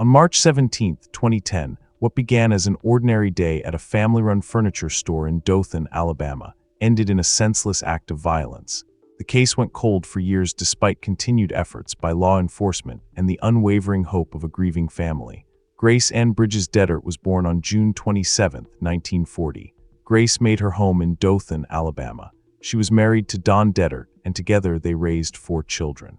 On March 17, 2010, what began as an ordinary day at a family-run furniture store in Dothan, Alabama, ended in a senseless act of violence. The case went cold for years despite continued efforts by law enforcement and the unwavering hope of a grieving family. Grace Ann Bridges Dedert was born on June 27, 1940. Grace made her home in Dothan, Alabama. She was married to Don Dedert, and together they raised 4 children.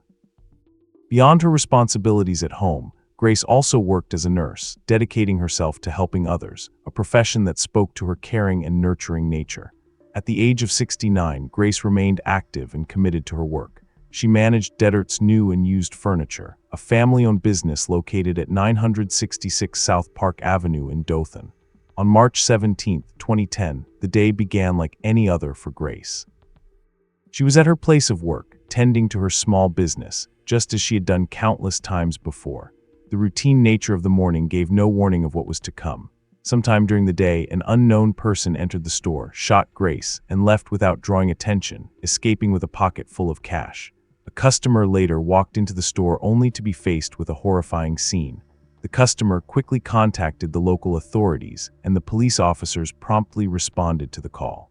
Beyond her responsibilities at home, Grace also worked as a nurse, dedicating herself to helping others, a profession that spoke to her caring and nurturing nature. At the age of 69, Grace remained active and committed to her work. She managed Dedert's new and used furniture, a family-owned business located at 966 South Park Avenue in Dothan. On March 17, 2010, the day began like any other for Grace. She was at her place of work, tending to her small business, just as she had done countless times before. The routine nature of the morning gave no warning of what was to come. Sometime during the day, an unknown person entered the store, shot Grace, and left without drawing attention, escaping with a pocket full of cash. A customer later walked into the store only to be faced with a horrifying scene. The customer quickly contacted the local authorities, and the police officers promptly responded to the call.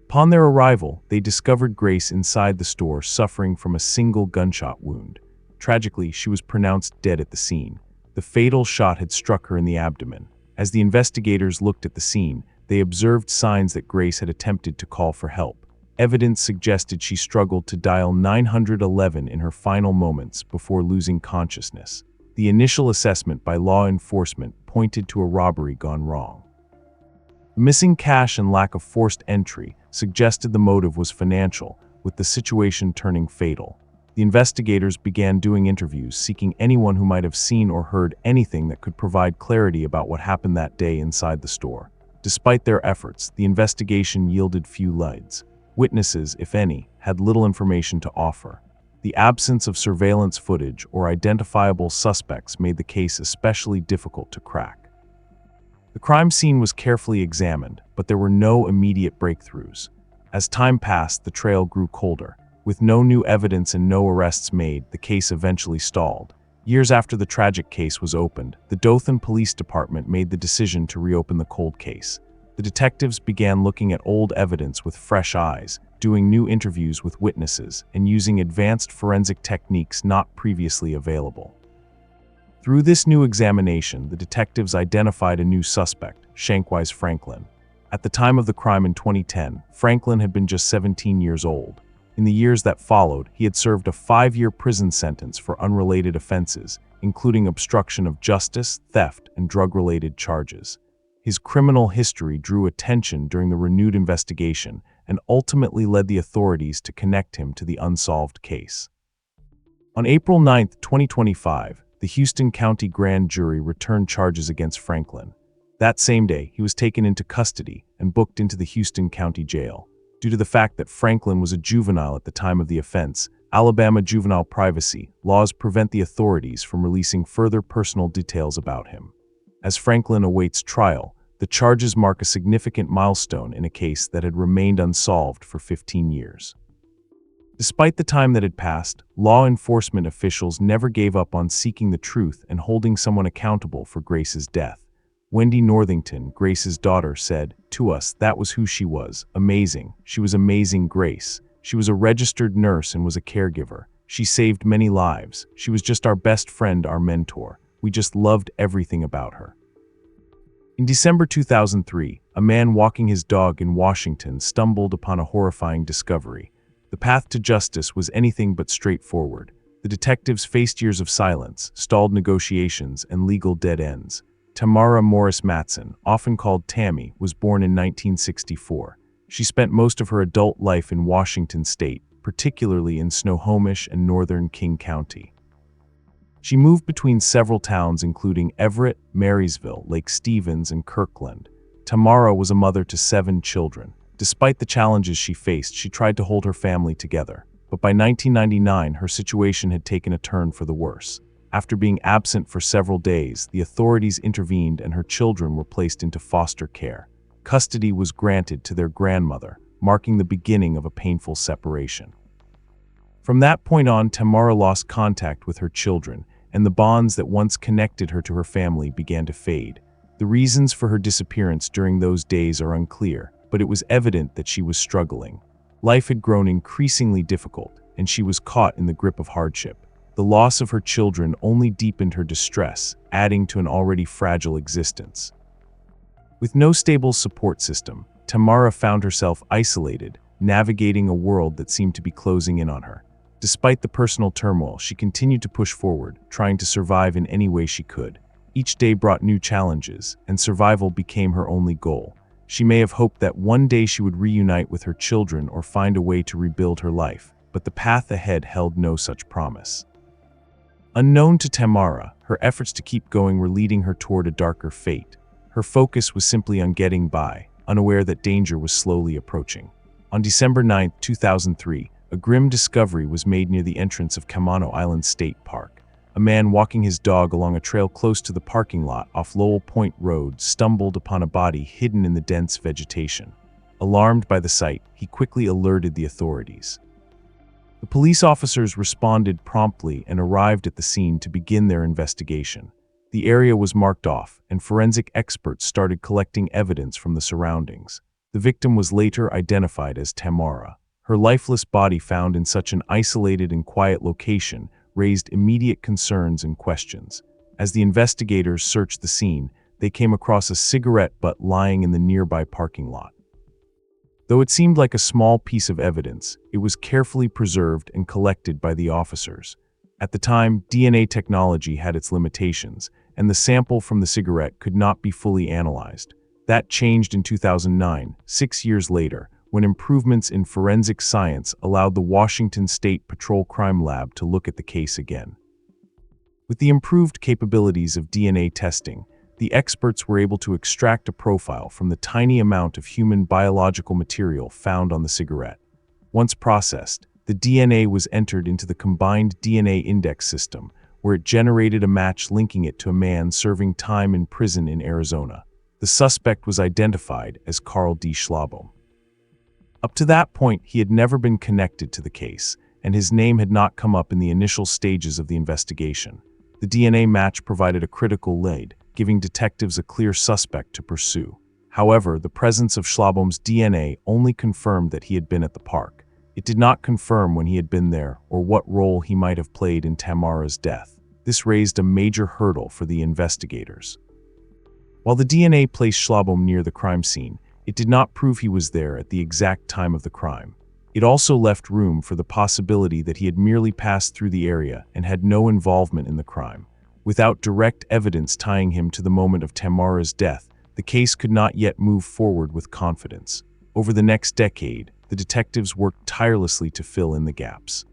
Upon their arrival, they discovered Grace inside the store suffering from a single gunshot wound. Tragically, she was pronounced dead at the scene. The fatal shot had struck her in the abdomen. As the investigators looked at the scene, they observed signs that Grace had attempted to call for help. Evidence suggested she struggled to dial 911 in her final moments before losing consciousness. The initial assessment by law enforcement pointed to a robbery gone wrong. Missing cash and lack of forced entry suggested the motive was financial, with the situation turning fatal. The investigators began doing interviews, seeking anyone who might have seen or heard anything that could provide clarity about what happened that day inside the store. Despite their efforts, the investigation yielded few leads. Witnesses, if any, had little information to offer. The absence of surveillance footage or identifiable suspects made the case especially difficult to crack. The crime scene was carefully examined, but there were no immediate breakthroughs. As time passed, the trail grew colder. With no new evidence and no arrests made, the case eventually stalled. Years after the tragic case was opened, the Dothan Police Department made the decision to reopen the cold case. The detectives began looking at old evidence with fresh eyes, doing new interviews with witnesses, and using advanced forensic techniques not previously available. Through this new examination, the detectives identified a new suspect, Shankwise Franklin. At the time of the crime in 2010, Franklin had been just 17 years old. In the years that followed, he had served a 5-year prison sentence for unrelated offenses, including obstruction of justice, theft, and drug-related charges. His criminal history drew attention during the renewed investigation and ultimately led the authorities to connect him to the unsolved case. On April 9, 2025, the Houston County Grand Jury returned charges against Franklin. That same day, he was taken into custody and booked into the Houston County Jail. Due to the fact that Franklin was a juvenile at the time of the offense, Alabama juvenile privacy laws prevent the authorities from releasing further personal details about him. As Franklin awaits trial, the charges mark a significant milestone in a case that had remained unsolved for 15 years. Despite the time that had passed, law enforcement officials never gave up on seeking the truth and holding someone accountable for Grace's death. Wendy Northington, Grace's daughter, said, "To us, that was who she was. Amazing. She was amazing Grace. She was a registered nurse and was a caregiver. She saved many lives. She was just our best friend, our mentor. We just loved everything about her." In December 2003, a man walking his dog in Washington stumbled upon a horrifying discovery. The path to justice was anything but straightforward. The detectives faced years of silence, stalled negotiations, and legal dead ends. Tamara Mattson, often called Tammy, was born in 1964. She spent most of her adult life in Washington state, particularly in Snohomish and northern King County. She moved between several towns including Everett, Marysville, Lake Stevens, and Kirkland. Tamara was a mother to 7 children. Despite the challenges she faced, she tried to hold her family together. But by 1999, her situation had taken a turn for the worse. After being absent for several days, the authorities intervened and her children were placed into foster care. Custody was granted to their grandmother, marking the beginning of a painful separation. From that point on, Tamara lost contact with her children, and the bonds that once connected her to her family began to fade. The reasons for her disappearance during those days are unclear, but it was evident that she was struggling. Life had grown increasingly difficult, and she was caught in the grip of hardship. The loss of her children only deepened her distress, adding to an already fragile existence. With no stable support system, Tamara found herself isolated, navigating a world that seemed to be closing in on her. Despite the personal turmoil, she continued to push forward, trying to survive in any way she could. Each day brought new challenges, and survival became her only goal. She may have hoped that one day she would reunite with her children or find a way to rebuild her life, but the path ahead held no such promise. Unknown to Tamara, her efforts to keep going were leading her toward a darker fate. Her focus was simply on getting by, unaware that danger was slowly approaching. On December 9, 2003, a grim discovery was made near the entrance of Kamano Island State Park. A man walking his dog along a trail close to the parking lot off Lowell Point Road stumbled upon a body hidden in the dense vegetation. Alarmed by the sight, he quickly alerted the authorities. The police officers responded promptly and arrived at the scene to begin their investigation. The area was marked off, and forensic experts started collecting evidence from the surroundings. The victim was later identified as Tamara. Her lifeless body found in such an isolated and quiet location raised immediate concerns and questions. As the investigators searched the scene, they came across a cigarette butt lying in the nearby parking lot. Though it seemed like a small piece of evidence, it was carefully preserved and collected by the officers. At the time, DNA technology had its limitations, and the sample from the cigarette could not be fully analyzed. That changed in 2009, 6 years later, when improvements in forensic science allowed the Washington State Patrol Crime Lab to look at the case again. With the improved capabilities of DNA testing, the experts were able to extract a profile from the tiny amount of human biological material found on the cigarette. Once processed, the DNA was entered into the combined DNA index system, where it generated a match linking it to a man serving time in prison in Arizona. The suspect was identified as Carl D. Schlabom. Up to that point, he had never been connected to the case, and his name had not come up in the initial stages of the investigation. The DNA match provided a critical lead, giving detectives a clear suspect to pursue. However, the presence of Schlabom's DNA only confirmed that he had been at the park. It did not confirm when he had been there or what role he might have played in Tamara's death. This raised a major hurdle for the investigators. While the DNA placed Schlabom near the crime scene, it did not prove he was there at the exact time of the crime. It also left room for the possibility that he had merely passed through the area and had no involvement in the crime. Without direct evidence tying him to the moment of Tamara's death, the case could not yet move forward with confidence. Over the next decade, the detectives worked tirelessly to fill in the gaps.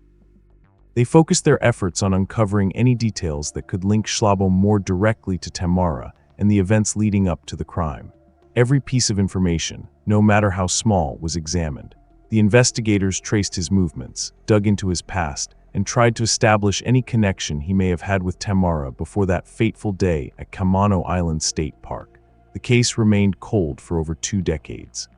They focused their efforts on uncovering any details that could link Schlabom more directly to Tamara and the events leading up to the crime. Every piece of information, no matter how small, was examined. The investigators traced his movements, dug into his past, and tried to establish any connection he may have had with Tamara before that fateful day at Kamano Island State Park. The case remained cold for over 2 decades.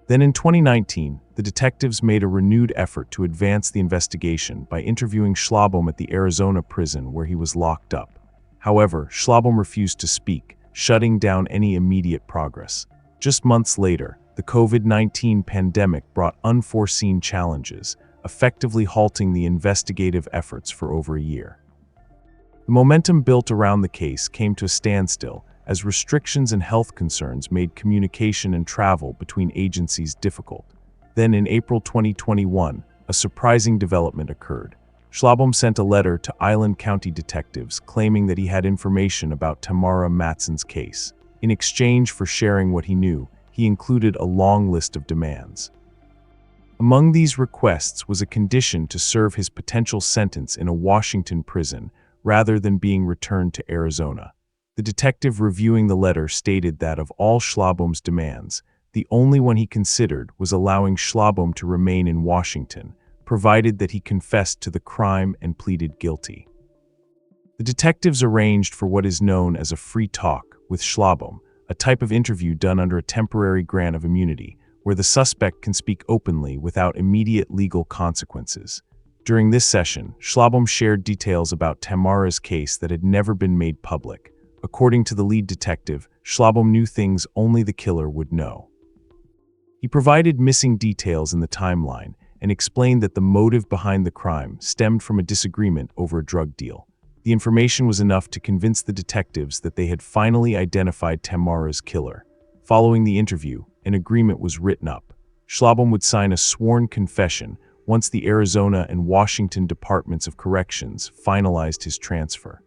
Then in 2019, the detectives made a renewed effort to advance the investigation by interviewing Schlabom at the Arizona prison where he was locked up. However, Schlabom refused to speak, shutting down any immediate progress. Just months later, the COVID-19 pandemic brought unforeseen challenges, effectively halting the investigative efforts for over a year. The momentum built around the case came to a standstill as restrictions and health concerns made communication and travel between agencies difficult. Then in April 2021, a surprising development occurred. Schlabom sent a letter to Island County detectives claiming that he had information about Tamara Mattson's case. In exchange for sharing what he knew, he included a long list of demands. Among these requests was a condition to serve his potential sentence in a Washington prison rather than being returned to Arizona. The detective reviewing the letter stated that of all Schlabom's demands, the only one he considered was allowing Schlabom to remain in Washington, provided that he confessed to the crime and pleaded guilty. The detectives arranged for what is known as a free talk with Schlabom, a type of interview done under a temporary grant of immunity, where the suspect can speak openly without immediate legal consequences. During this session, Schlabom shared details about Tamara's case that had never been made public. According to the lead detective, Schlabom knew things only the killer would know. He provided missing details in the timeline and explained that the motive behind the crime stemmed from a disagreement over a drug deal. The information was enough to convince the detectives that they had finally identified Tamara's killer. Following the interview, an agreement was written up. Schlabom would sign a sworn confession once the Arizona and Washington Departments of Corrections finalized his transfer.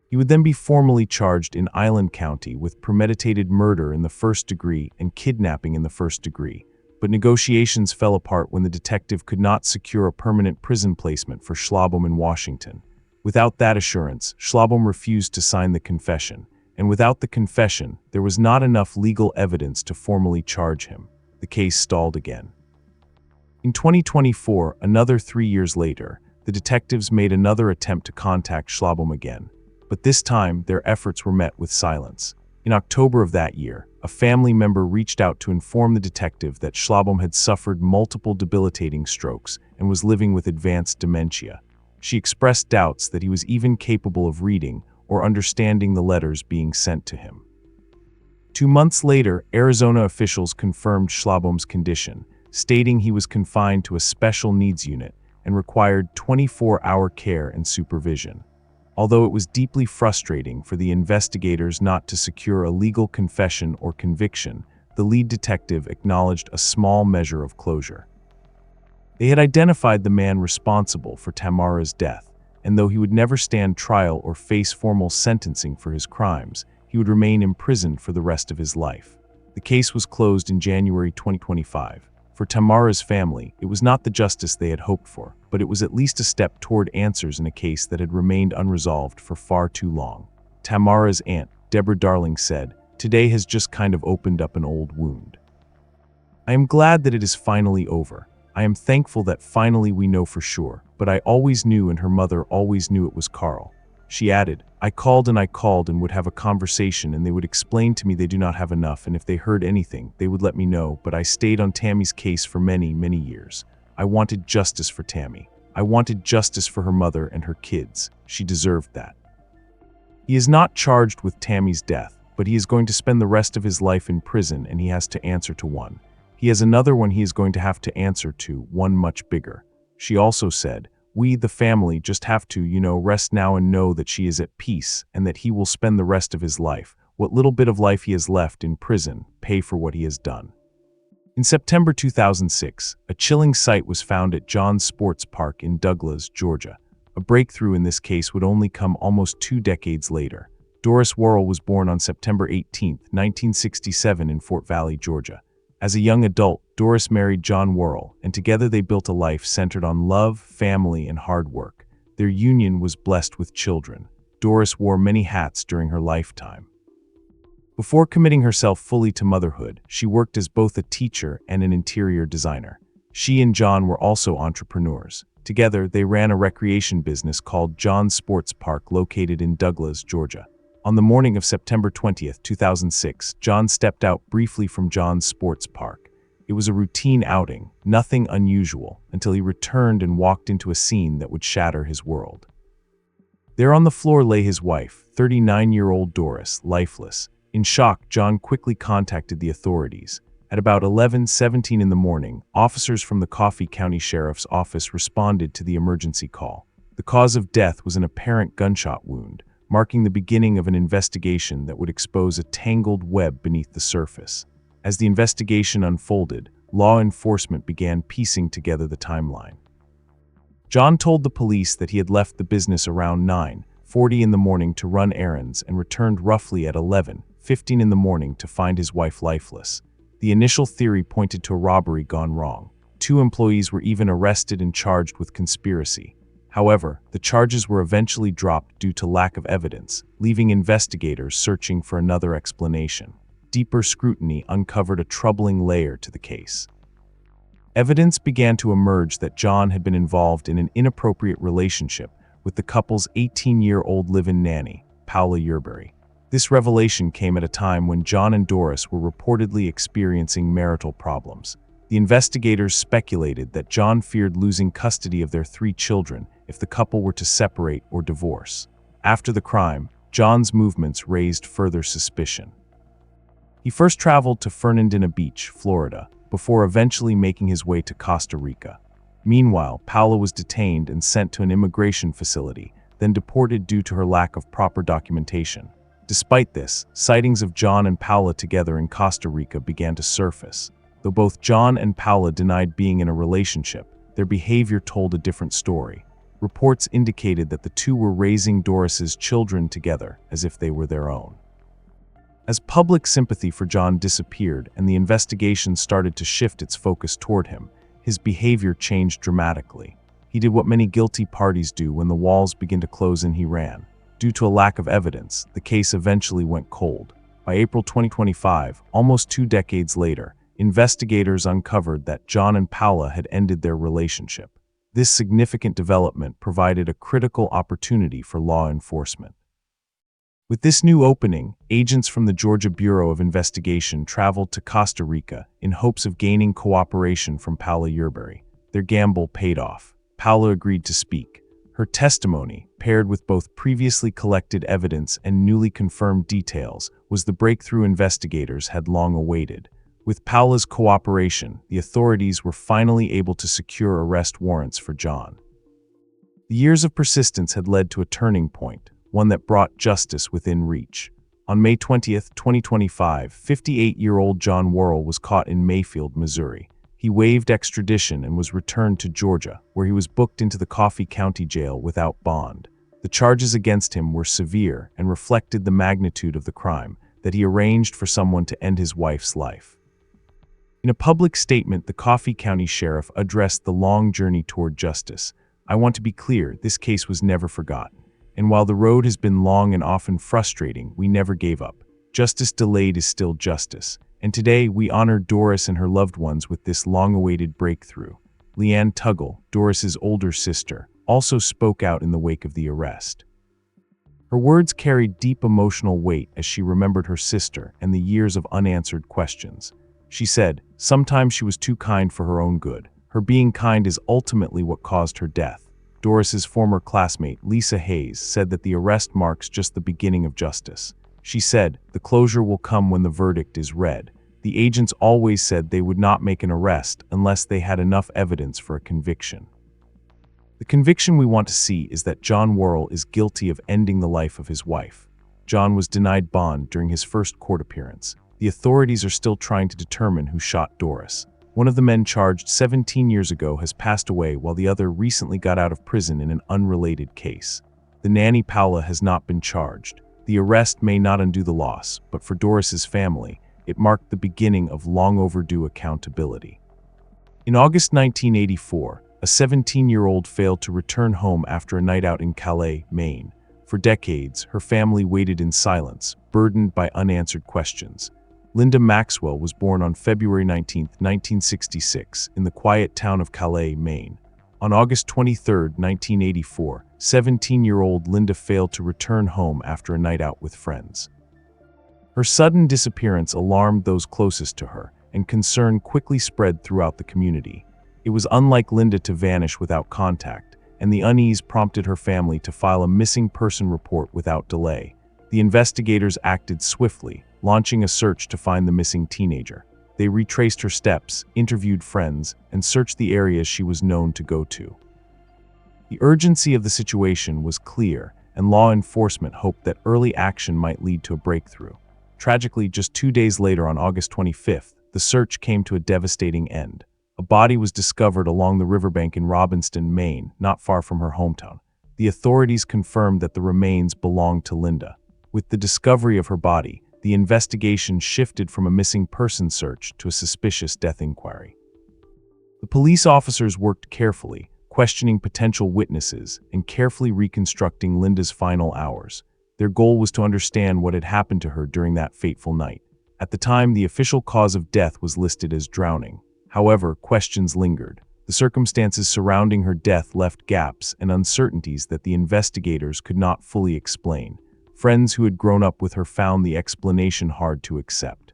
He would then be formally charged in Island County with premeditated murder in the first degree and kidnapping in the first degree, but negotiations fell apart when the detective could not secure a permanent prison placement for Schlabom in Washington. Without that assurance, Schlabom refused to sign the confession, and without the confession, there was not enough legal evidence to formally charge him. The case stalled again. In 2024, another 3 years later, the detectives made another attempt to contact Schlabom again, but this time their efforts were met with silence. In October of that year, a family member reached out to inform the detective that Schlabom had suffered multiple debilitating strokes and was living with advanced dementia. She expressed doubts that he was even capable of reading or understanding the letters being sent to him. 2 months later, Arizona officials confirmed Schlabom's condition, stating he was confined to a special needs unit and required 24-hour care and supervision. Although it was deeply frustrating for the investigators not to secure a legal confession or conviction, the lead detective acknowledged a small measure of closure. They had identified the man responsible for Tamara's death, and though he would never stand trial or face formal sentencing for his crimes, he would remain imprisoned for the rest of his life. The case was closed in January 2025. For Tamara's family, it was not the justice they had hoped for, but it was at least a step toward answers in a case that had remained unresolved for far too long. Tamara's aunt, Deborah Darling, said, "Today has just kind of opened up an old wound. I am glad that it is finally over. I am thankful that finally we know for sure, but I always knew and her mother always knew it was Carl." She added, I called and would have a conversation and they would explain to me they do not have enough, and if they heard anything, they would let me know, but I stayed on Tammy's case for many, many years. I wanted justice for Tammy. I wanted justice for her mother and her kids. She deserved that. He is not charged with Tammy's death, but he is going to spend the rest of his life in prison and he has to answer to one. He has another one he is going to have to answer to, one much bigger. She also said, we, the family, just have to, rest now and know that she is at peace and that he will spend the rest of his life, what little bit of life he has left in prison, pay for what he has done. In September 2006, a chilling sight was found at John's Sports Park in Douglas, Georgia. A breakthrough in this case would only come almost 2 decades later. Doris Worrell was born on September 18, 1967 in Fort Valley, Georgia. As a young adult, Doris married John Worrell, and together they built a life centered on love, family, and hard work. Their union was blessed with children. Doris wore many hats during her lifetime. Before committing herself fully to motherhood, she worked as both a teacher and an interior designer. She and John were also entrepreneurs. Together, they ran a recreation business called John's Sports Park located in Douglas, Georgia. On the morning of September 20, 2006, John stepped out briefly from John's Sports Park. It was a routine outing, nothing unusual, until he returned and walked into a scene that would shatter his world. There on the floor lay his wife, 39-year-old Doris, lifeless. In shock, John quickly contacted the authorities. At about 11:17 in the morning, officers from the Coffee County Sheriff's Office responded to the emergency call. The cause of death was an apparent gunshot wound, marking the beginning of an investigation that would expose a tangled web beneath the surface. As the investigation unfolded, law enforcement began piecing together the timeline. John told the police that he had left the business around 9:40 in the morning to run errands and returned roughly at 11:15 in the morning to find his wife lifeless. The initial theory pointed to a robbery gone wrong. 2 employees were even arrested and charged with conspiracy. However, the charges were eventually dropped due to lack of evidence, leaving investigators searching for another explanation. Deeper scrutiny uncovered a troubling layer to the case. Evidence began to emerge that John had been involved in an inappropriate relationship with the couple's 18-year-old live-in nanny, Paula Yerbury. This revelation came at a time when John and Doris were reportedly experiencing marital problems. The investigators speculated that John feared losing custody of their 3 children if the couple were to separate or divorce. After the crime, John's movements raised further suspicion. He first traveled to Fernandina Beach, Florida, before eventually making his way to Costa Rica. Meanwhile, Paula was detained and sent to an immigration facility, then deported due to her lack of proper documentation. Despite this, sightings of John and Paula together in Costa Rica began to surface. Though both John and Paula denied being in a relationship, their behavior told a different story. Reports indicated that the two were raising Doris's children together as if they were their own. As public sympathy for John disappeared and the investigation started to shift its focus toward him, his behavior changed dramatically. He did what many guilty parties do when the walls begin to close and he ran. Due to a lack of evidence, the case eventually went cold. By April 2025, almost 2 decades later, investigators uncovered that John and Paula had ended their relationship. This significant development provided a critical opportunity for law enforcement. With this new opening, agents from the Georgia Bureau of Investigation traveled to Costa Rica in hopes of gaining cooperation from Paula Yerbury. Their gamble paid off. Paula agreed to speak. Her testimony, paired with both previously collected evidence and newly confirmed details, was the breakthrough investigators had long awaited. With Paula's cooperation, the authorities were finally able to secure arrest warrants for John. The years of persistence had led to a turning point, one that brought justice within reach. On May 20, 2025, 58-year-old John Worrell was caught in Mayfield, Missouri. He waived extradition and was returned to Georgia, where he was booked into the Coffee County Jail without bond. The charges against him were severe and reflected the magnitude of the crime, that he arranged for someone to end his wife's life. In a public statement, the Coffee County Sheriff addressed the long journey toward justice. "I want to be clear, this case was never forgotten. And while the road has been long and often frustrating, we never gave up. Justice delayed is still justice. And today, we honor Doris and her loved ones with this long-awaited breakthrough." Leanne Tuggle, Doris's older sister, also spoke out in the wake of the arrest. Her words carried deep emotional weight as she remembered her sister and the years of unanswered questions. She said, "Sometimes she was too kind for her own good. Her being kind is ultimately what caused her death." Doris's former classmate, Lisa Hayes, said that the arrest marks just the beginning of justice. She said, "The closure will come when the verdict is read. The agents always said they would not make an arrest unless they had enough evidence for a conviction. The conviction we want to see is that John Worrell is guilty of ending the life of his wife." John was denied bond during his first court appearance. The authorities are still trying to determine who shot Doris. One of the men charged 17 years ago has passed away, while the other recently got out of prison in an unrelated case. The nanny Paula has not been charged. The arrest may not undo the loss, but for Doris's family, it marked the beginning of long overdue accountability. In August 1984, a 17-year-old failed to return home after a night out in Calais, Maine. For decades, her family waited in silence, burdened by unanswered questions. Linda Maxwell was born on February 19, 1966, in the quiet town of Calais, Maine. On August 23, 1984, 17-year-old Linda failed to return home after a night out with friends. Her sudden disappearance alarmed those closest to her, and concern quickly spread throughout the community. It was unlike Linda to vanish without contact, and the unease prompted her family to file a missing person report without delay. The investigators acted swiftly, launching a search to find the missing teenager. They retraced her steps, interviewed friends, and searched the areas she was known to go to. The urgency of the situation was clear, and law enforcement hoped that early action might lead to a breakthrough. Tragically, just 2 days later on August 25th, the search came to a devastating end. A body was discovered along the riverbank in Robbinston, Maine, not far from her hometown. The authorities confirmed that the remains belonged to Linda. With the discovery of her body, the investigation shifted from a missing person search to a suspicious death inquiry. The police officers worked carefully, questioning potential witnesses and carefully reconstructing Linda's final hours. Their goal was to understand what had happened to her during that fateful night. At the time, the official cause of death was listed as drowning. However, questions lingered. The circumstances surrounding her death left gaps and uncertainties that the investigators could not fully explain. Friends who had grown up with her found the explanation hard to accept.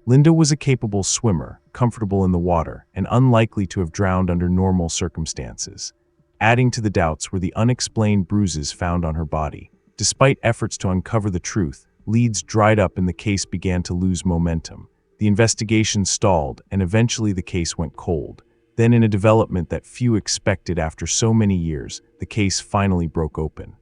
Linda was a capable swimmer, comfortable in the water, and unlikely to have drowned under normal circumstances. Adding to the doubts were the unexplained bruises found on her body. Despite efforts to uncover the truth, leads dried up and the case began to lose momentum. The investigation stalled, and eventually the case went cold. Then, in a development that few expected after so many years, the case finally broke open.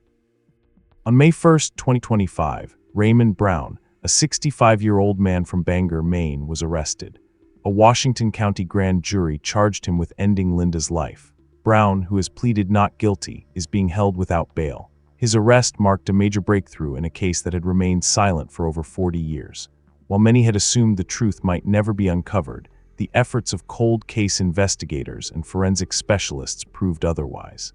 On May 1, 2025, Raymond Brown, a 65-year-old man from Bangor, Maine, was arrested. A Washington County grand jury charged him with ending Linda's life. Brown, who has pleaded not guilty, is being held without bail. His arrest marked a major breakthrough in a case that had remained silent for over 40 years. While many had assumed the truth might never be uncovered, the efforts of cold case investigators and forensic specialists proved otherwise.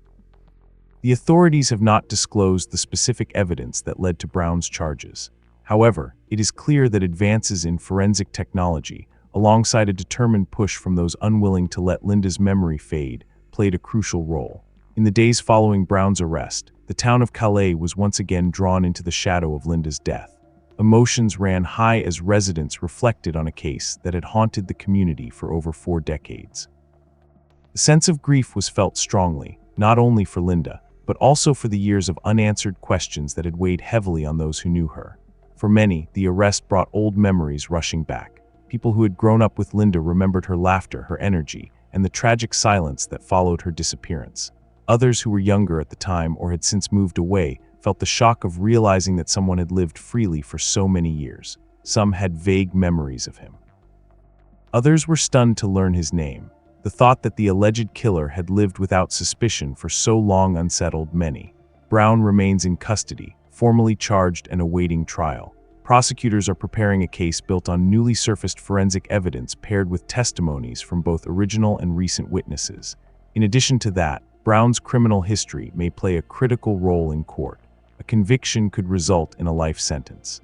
The authorities have not disclosed the specific evidence that led to Brown's charges. However, it is clear that advances in forensic technology, alongside a determined push from those unwilling to let Linda's memory fade, played a crucial role. In the days following Brown's arrest, the town of Calais was once again drawn into the shadow of Linda's death. Emotions ran high as residents reflected on a case that had haunted the community for over 4 decades. The sense of grief was felt strongly, not only for Linda, but also for the years of unanswered questions that had weighed heavily on those who knew her. For many, the arrest brought old memories rushing back. People who had grown up with Linda remembered her laughter, her energy, and the tragic silence that followed her disappearance. Others who were younger at the time or had since moved away felt the shock of realizing that someone had lived freely for so many years. Some had vague memories of him. Others were stunned to learn his name. The thought that the alleged killer had lived without suspicion for so long unsettled many. Brown remains in custody, formally charged and awaiting trial. Prosecutors are preparing a case built on newly surfaced forensic evidence paired with testimonies from both original and recent witnesses. In addition to that, Brown's criminal history may play a critical role in court. A conviction could result in a life sentence.